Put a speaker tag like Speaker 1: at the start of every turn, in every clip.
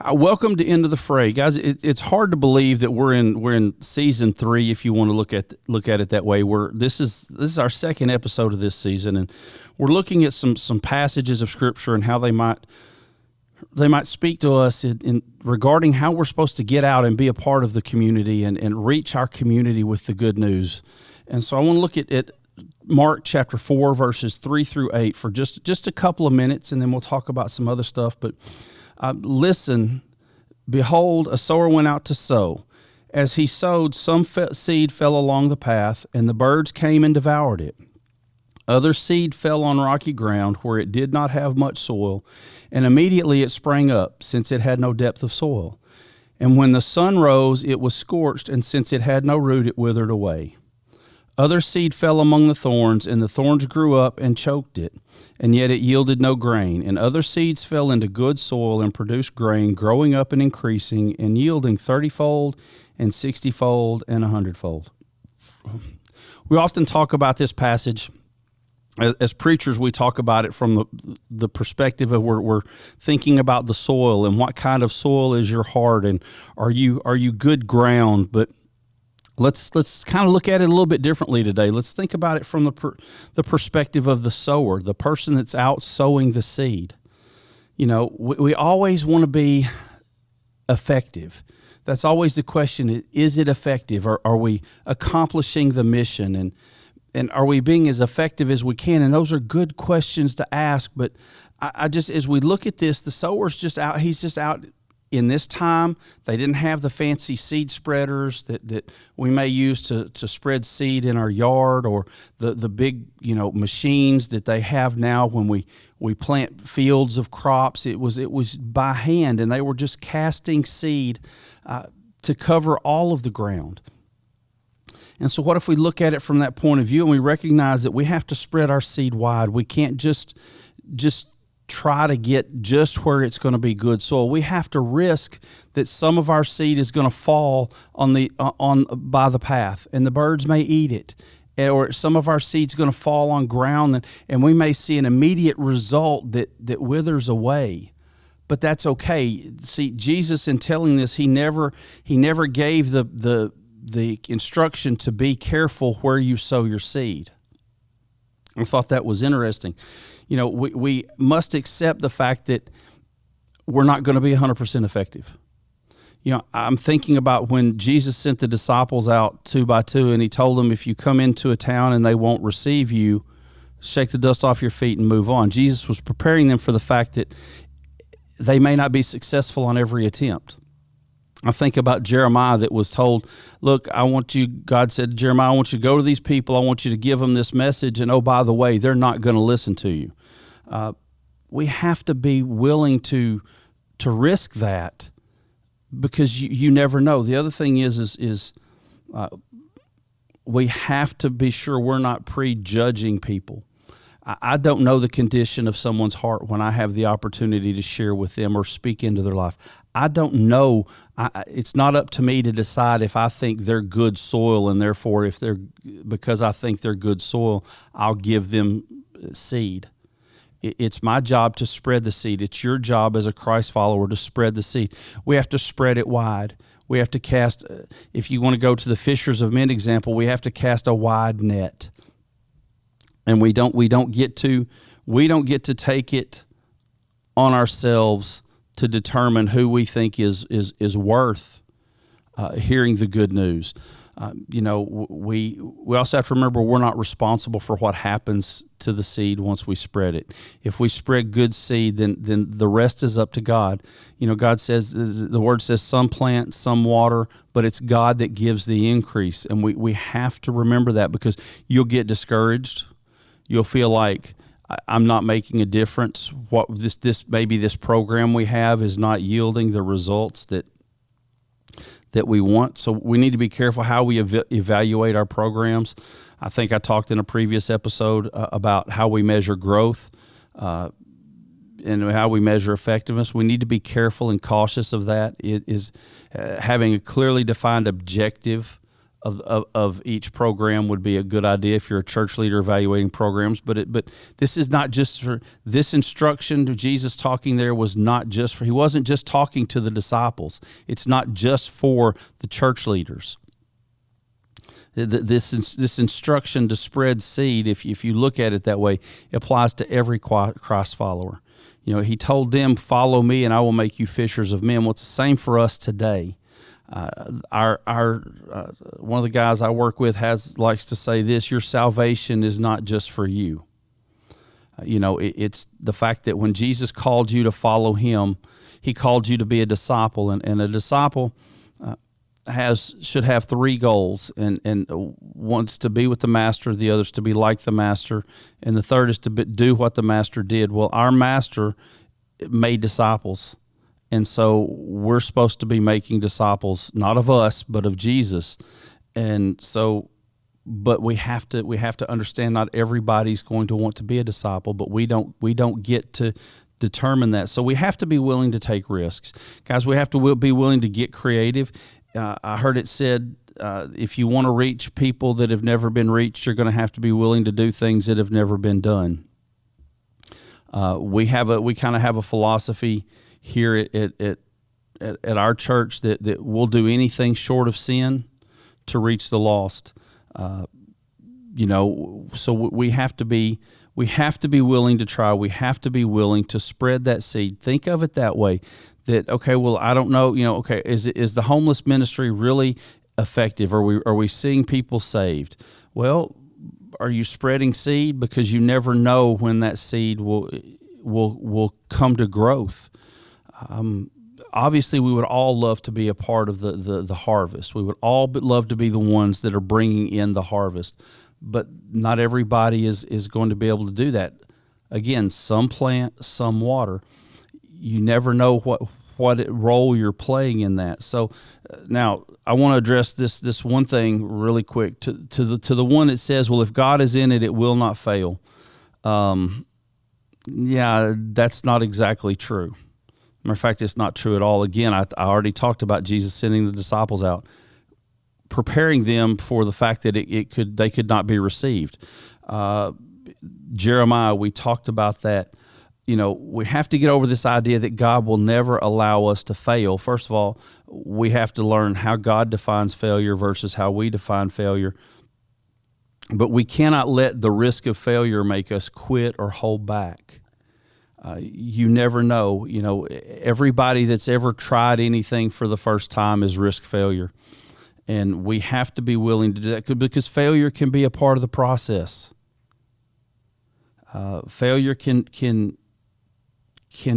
Speaker 1: Welcome to End of the Fray, guys. It's hard to believe that we're in season 3. If you want to look at it that way, this is our second episode of this season, and we're looking at some passages of Scripture and how they might speak to us in regarding how we're supposed to get out and be a part of the community and reach our community with the good news. And so I want to look at Mark chapter 4, verses 3 through 8 for just a couple of minutes, and then we'll talk about some other stuff. But listen, behold, a sower went out to sow. As he sowed, some seed fell along the path, and the birds came and devoured it. Other seed fell on rocky ground where it did not have much soil, and immediately it sprang up, since it had no depth of soil. And when the sun rose, it was scorched, and since it had no root, it withered away. Other seed fell among the thorns, and the thorns grew up and choked it, and yet it yielded no grain. And other seeds fell into good soil and produced grain, growing up and increasing, and yielding 30-fold and 60-fold and 100-fold. We often talk about this passage. As preachers, we talk about it from the perspective of we're thinking about the soil and what kind of soil is your heart, and are you good ground? But Let's kind of look at it a little bit differently today. Let's think about it from the perspective of the sower, the person that's out sowing the seed. You know, we always want to be effective. That's always the question: is it effective? Are we accomplishing the mission? And are we being as effective as we can? And those are good questions to ask. But I just, as we look at this, the sower's just out. He's just out. In this time, they didn't have the fancy seed spreaders that we may use to spread seed in our yard, or the big machines that they have now when we plant fields of crops. It was by hand, and they were just casting seed to cover all of the ground. And so what if we look at it from that point of view and we recognize that we have to spread our seed wide? We can't just try to get just where it's going to be good soil. We have to risk that some of our seed is going to fall by the path, and the birds may eat it, or some of our seed's going to fall on ground, and we may see an immediate result that withers away. But that's okay. See, Jesus, in telling this, he never gave the instruction to be careful where you sow your seed. I thought that was interesting. We must accept the fact that we're not going to be 100% effective. I'm thinking about when Jesus sent the disciples out 2 by 2, and he told them, if you come into a town and they won't receive you, shake the dust off your feet and move on. Jesus was preparing them for the fact that they may not be successful on every attempt. I think about Jeremiah that was told, look, God said to Jeremiah, I want you to go to these people, I want you to give them this message, and oh, by the way, they're not going to listen to you. We have to be willing to risk that, because you never know. The other thing is we have to be sure we're not prejudging people. I don't know the condition of someone's heart when I have the opportunity to share with them or speak into their life. I don't know. It's not up to me to decide if I think they're good soil, and therefore because I think they're good soil, I'll give them seed. It's my job to spread the seed. It's your job as a Christ follower to spread the seed. We have to spread it wide. We have to cast, if you want to go to the fishers of men example, we have to cast a wide net. And we don't get to take it on ourselves to determine who we think is worth hearing the good news. We also have to remember we're not responsible for what happens to the seed once we spread it. If we spread good seed, then the rest is up to God. God says, the Word says, some plant, some water, but it's God that gives the increase. And we have to remember that, because you'll get discouraged. You'll feel like, I'm not making a difference. What maybe this program we have is not yielding the results that we want. So we need to be careful how we evaluate our programs. I think I talked in a previous episode about how we measure growth and how we measure effectiveness. We need to be careful and cautious of that. It is having a clearly defined objective of each program would be a good idea if you're a church leader evaluating programs. But this is not just for this instruction to Jesus talking there was not just for, he wasn't just talking to the disciples. It's not just for the church leaders. This instruction to spread seed, if you look at it that way, it applies to every Christ follower. You know, he told them, "Follow me, and I will make you fishers of men." Well, it's the same for us today. One of the guys I work with likes to say this: your salvation is not just for you. It's the fact that when Jesus called you to follow him, he called you to be a disciple, and a disciple should have three goals, and one's to be with the master, the other's to be like the master, and the third is to do what the master did. Well, our master made disciples. And so we're supposed to be making disciples, not of us, but of Jesus. And so, but we have to understand not everybody's going to want to be a disciple, but we don't get to determine that. So we have to be willing to take risks. Guys, we have to be willing to get creative. I heard it said, if you want to reach people that have never been reached, you're going to have to be willing to do things that have never been done. We kind of have a philosophy here at our church that we'll do anything short of sin to reach the lost. So we have to be willing to try. We have to be willing to spread that seed. Think of it that way. That, okay, well, I don't know. Okay, is the homeless ministry really effective? Are we seeing people saved? Well, are you spreading seed? Because you never know when that seed will come to growth. Obviously, we would all love to be a part of the harvest. We would all love to be the ones that are bringing in the harvest, but not everybody is going to be able to do that. Again, some plant, some water. You never know what role you're playing in that. So now I want to address this one thing really quick to the one that says, well, if God is in it, it will not fail. Yeah, that's not exactly true. Matter of fact, it's not true at all. Again, I already talked about Jesus sending the disciples out, preparing them for the fact that they could not be received. Jeremiah, we talked about that. We have to get over this idea that God will never allow us to fail. First of all, we have to learn how God defines failure versus how we define failure. But we cannot let the risk of failure make us quit or hold back. You never know. Everybody that's ever tried anything for the first time is risk failure. And we have to be willing to do that because failure can be a part of the process. Failure can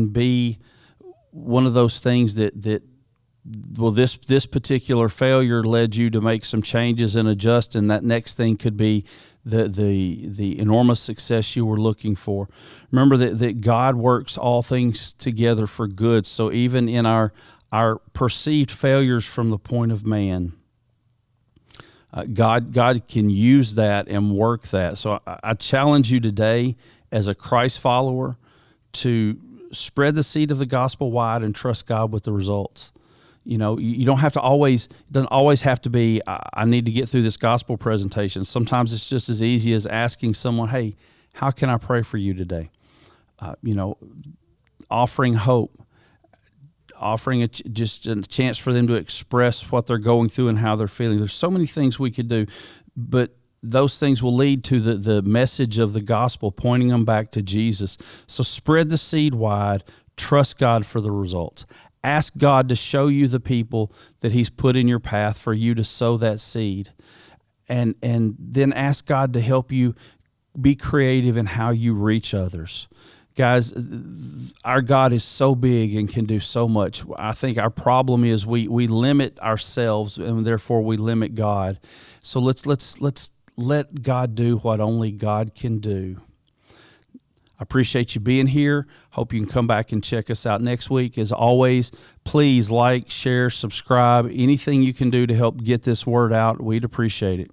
Speaker 1: be one of those things that this particular failure led you to make some changes and adjust, and that next thing could be the enormous success you were looking for. Remember that God works all things together for good. So even in our perceived failures from the point of man, God can use that and work that. So I challenge you today as a Christ follower to spread the seed of the gospel wide and trust God with the results. You don't have to it doesn't always have to be, I need to get through this gospel presentation. Sometimes it's just as easy as asking someone, hey, how can I pray for you today? Offering hope, offering just a chance for them to express what they're going through and how they're feeling. There's so many things we could do, but those things will lead to the message of the gospel, pointing them back to Jesus. So spread the seed wide, trust God for the results. Ask God to show you the people that he's put in your path for you to sow that seed. And then ask God to help you be creative in how you reach others. Guys, our God is so big and can do so much. I think our problem is we limit ourselves, and therefore we limit God. So let's let God do what only God can do. I appreciate you being here. Hope you can come back and check us out next week. As always, please like, share, subscribe. Anything you can do to help get this word out, we'd appreciate it.